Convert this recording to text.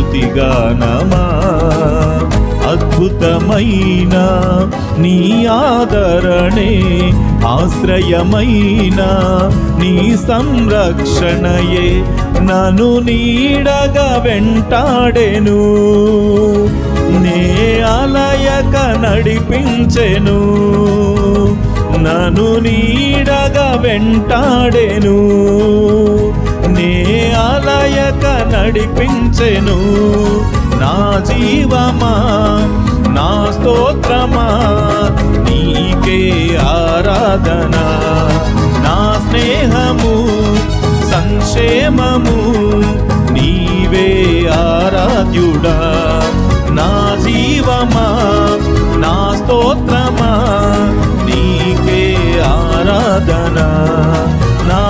స్తుతిగానమా. అద్భుతమైన నీ ఆదరణే, ఆశ్రయమైన నీ సంరక్షణయే నన్ను నీడగా వెంటాడెను. నే అలయక నడిపించెను, నన్ను నీడగా వెంటాడెను. నే అలయక నడిపించెను. నా జీవమా, నా స్తోత్రమా, నీకే ఆరాధన. నా స్నేహము, సంక్షేమము, నీవే ఆరాధ్యుడా. నా జీవమా, నా స్తోత్రమా, నీకే ఆరాధన.